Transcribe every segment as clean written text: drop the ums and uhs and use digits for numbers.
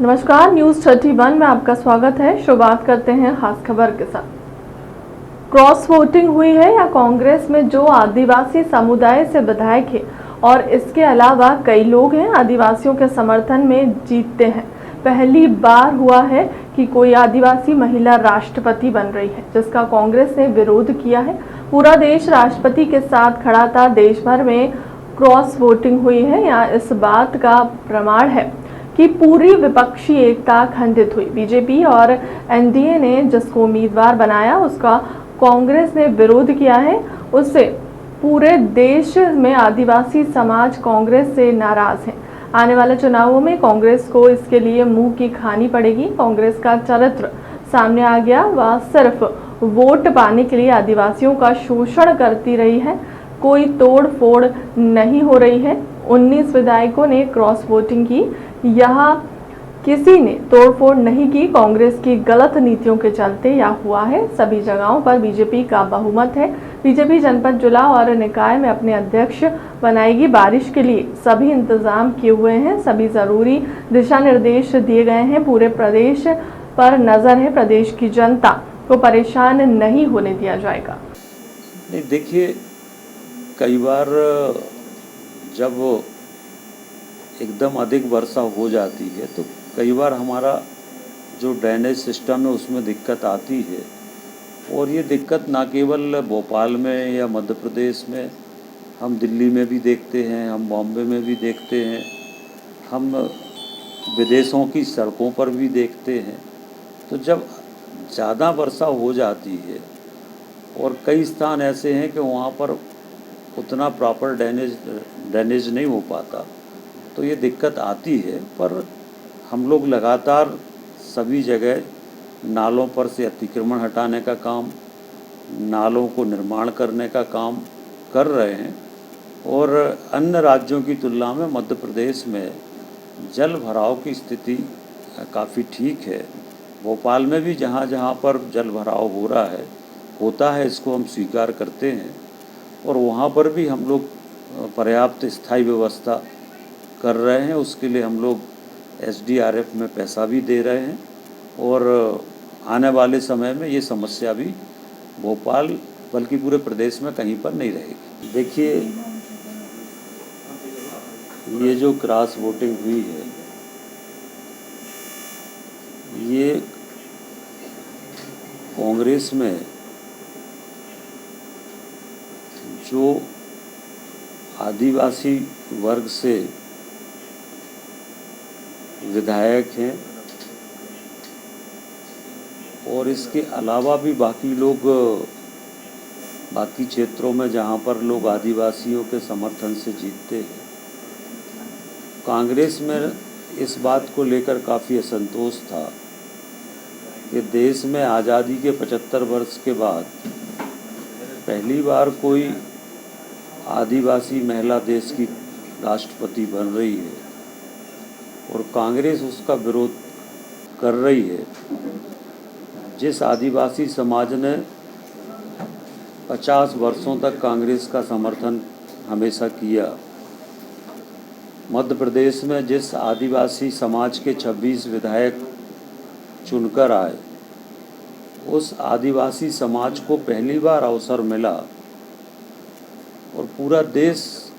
नमस्कार, न्यूज 31 में आपका स्वागत है। शुरुआत करते हैं खास खबर के साथ। क्रॉस वोटिंग हुई है या कांग्रेस में जो आदिवासी समुदाय से विधायक है और इसके अलावा कई लोग हैं आदिवासियों के समर्थन में जीतते हैं। पहली बार हुआ है कि कोई आदिवासी महिला राष्ट्रपति बन रही है, जिसका कांग्रेस ने विरोध किया है। पूरा देश राष्ट्रपति के साथ खड़ा था। देश भर में क्रॉस वोटिंग हुई है। यहाँ इस बात का प्रमाण है कि पूरी विपक्षी एकता खंडित हुई। बीजेपी और एनडीए ने जिसको उम्मीदवार बनाया उसका कांग्रेस ने विरोध किया है। उससे पूरे देश में आदिवासी समाज कांग्रेस से नाराज है। आने वाले चुनावों में कांग्रेस को इसके लिए मुंह की खानी पड़ेगी। कांग्रेस का चरित्र सामने आ गया। वह सिर्फ वोट पाने के लिए आदिवासियों का शोषण करती रही है। कोई तोड़ फोड़ नहीं हो रही है। 19 विधायकों ने क्रॉस वोटिंग की। यहाँ किसी ने तोड़फोड़ नहीं की। कांग्रेस की गलत नीतियों के चलते यह हुआ है। सभी जगहों पर बीजेपी का बहुमत है। बीजेपी जनपद, जिला और निकाय में अपने अध्यक्ष बनाएगी। बारिश के लिए सभी इंतजाम किए हुए हैं। सभी जरूरी दिशा निर्देश दिए गए हैं। पूरे प्रदेश पर नजर है। प्रदेश की जनता को परेशान नहीं होने दिया जाएगा। नहीं, देखिए, कई बार जब एकदम अधिक वर्षा हो जाती है तो कई बार हमारा जो ड्रेनेज सिस्टम है उसमें दिक्कत आती है। और ये दिक्कत ना केवल भोपाल में या मध्य प्रदेश में, हम दिल्ली में भी देखते हैं, हम बॉम्बे में भी देखते हैं, हम विदेशों की सड़कों पर भी देखते हैं। तो जब ज़्यादा वर्षा हो जाती है और कई स्थान ऐसे हैं कि वहाँ पर उतना प्रॉपर ड्रेनेज नहीं हो पाता, तो ये दिक्कत आती है। पर हम लोग लगातार सभी जगह नालों पर से अतिक्रमण हटाने का काम, नालों को निर्माण करने का काम कर रहे हैं। और अन्य राज्यों की तुलना में मध्य प्रदेश में जल भराव की स्थिति काफ़ी ठीक है। भोपाल में भी जहाँ जहाँ पर जल भराव हो रहा है, होता है, इसको हम स्वीकार करते हैं। और वहाँ पर भी हम लोग पर्याप्त स्थायी व्यवस्था कर रहे हैं। उसके लिए हम लोग SDRF में पैसा भी दे रहे हैं। और आने वाले समय में ये समस्या भी भोपाल बल्कि पूरे प्रदेश में कहीं पर नहीं रहेगी। देखिए, ये जो क्रॉस वोटिंग हुई है, ये कांग्रेस में जो आदिवासी वर्ग से विधायक हैं और इसके अलावा भी बाकी लोग बाकी क्षेत्रों में जहाँ पर लोग आदिवासियों के समर्थन से जीतते हैं, कांग्रेस में इस बात को लेकर काफ़ी असंतोष था कि देश में आज़ादी के 75 वर्ष के बाद पहली बार कोई आदिवासी महिला देश की राष्ट्रपति बन रही है और कांग्रेस उसका विरोध कर रही है। जिस आदिवासी समाज ने 50 वर्षों तक कांग्रेस का समर्थन हमेशा किया, मध्य प्रदेश में जिस आदिवासी समाज के 26 विधायक चुनकर आए, उस आदिवासी समाज को पहली बार अवसर मिला और पूरा देश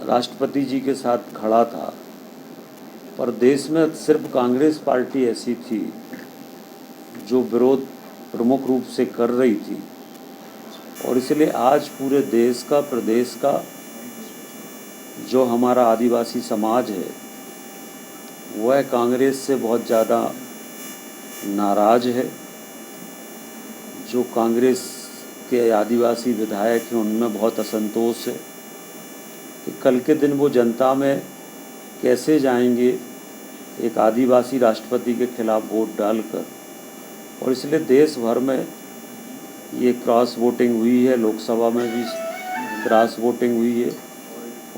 राष्ट्रपति जी के साथ खड़ा था। पर देश में सिर्फ कांग्रेस पार्टी ऐसी थी जो विरोध प्रमुख रूप से कर रही थी। और इसलिए आज पूरे देश का, प्रदेश का जो हमारा आदिवासी समाज है, वह कांग्रेस से बहुत ज़्यादा नाराज है। जो कांग्रेस के आदिवासी विधायक हैं उनमें बहुत असंतोष है कि कल के दिन वो जनता में कैसे जाएंगे एक आदिवासी राष्ट्रपति के खिलाफ वोट डालकर। और इसलिए देश भर में ये क्रॉस वोटिंग हुई है। लोकसभा में भी क्रॉस वोटिंग हुई है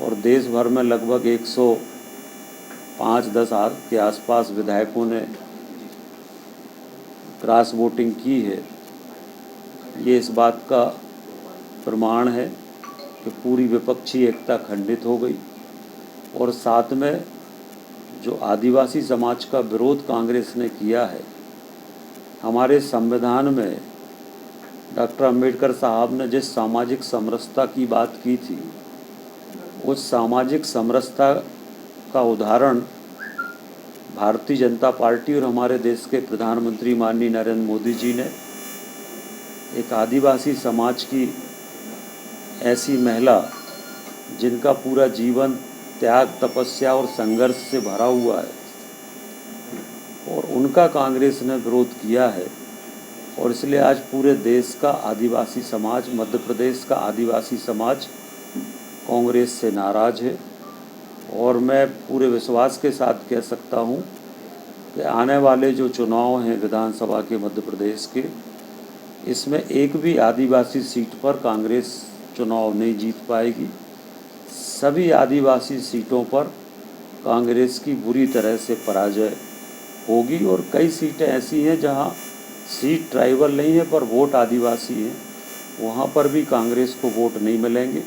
और देश भर में लगभग 105-10 के आसपास विधायकों ने क्रॉस वोटिंग की है। ये इस बात का प्रमाण है कि पूरी विपक्षी एकता खंडित हो गई। और साथ में जो आदिवासी समाज का विरोध कांग्रेस ने किया है, हमारे संविधान में डॉक्टर अंबेडकर साहब ने जिस सामाजिक समरसता की बात की थी, उस सामाजिक समरसता का उदाहरण भारतीय जनता पार्टी और हमारे देश के प्रधानमंत्री माननीय नरेंद्र मोदी जी ने एक आदिवासी समाज की ऐसी महिला जिनका पूरा जीवन त्याग, तपस्या और संघर्ष से भरा हुआ है, और उनका कांग्रेस ने विरोध किया है। और इसलिए आज पूरे देश का आदिवासी समाज, मध्य प्रदेश का आदिवासी समाज कांग्रेस से नाराज है। और मैं पूरे विश्वास के साथ कह सकता हूं कि आने वाले जो चुनाव हैं विधानसभा के मध्य प्रदेश के, इसमें एक भी आदिवासी सीट पर कांग्रेस चुनाव नहीं जीत पाएगी। सभी आदिवासी सीटों पर कांग्रेस की बुरी तरह से पराजय होगी। और कई सीटें ऐसी हैं जहां सीट ट्राइबल नहीं है पर वोट आदिवासी है, वहां पर भी कांग्रेस को वोट नहीं मिलेंगे।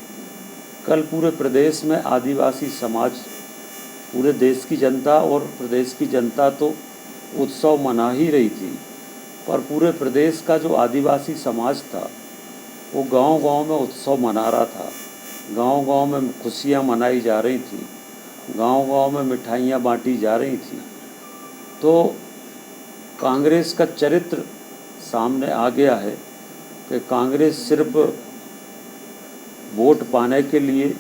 कल पूरे प्रदेश में आदिवासी समाज, पूरे देश की जनता और प्रदेश की जनता तो उत्सव मना ही रही थी, पर पूरे प्रदेश का जो आदिवासी समाज था वो गांव-गांव में उत्सव मना रहा था। गांव-गांव में खुशियां मनाई जा रही थी, गांव-गांव में मिठाइयां बांटी जा रही थी। तो कांग्रेस का चरित्र सामने आ गया है कि कांग्रेस सिर्फ वोट पाने के लिए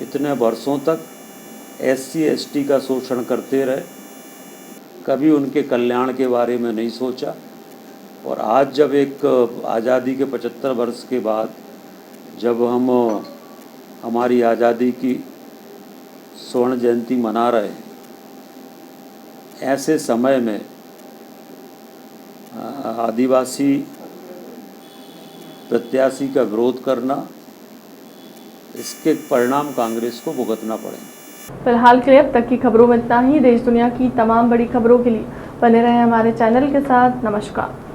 इतने वर्षों तक SC ST का शोषण करते रहे, कभी उनके कल्याण के बारे में नहीं सोचा। और आज जब एक आज़ादी के 75 वर्ष के बाद जब हम हमारी आज़ादी की स्वर्ण जयंती मना रहे हैं, ऐसे समय में आदिवासी प्रत्याशी का विरोध करना, इसके परिणाम कांग्रेस को भुगतना पड़ेंगे। फिलहाल के लिए अब तक की खबरों में इतना ही। देश दुनिया की तमाम बड़ी खबरों के लिए बने रहें हमारे चैनल के साथ। नमस्कार।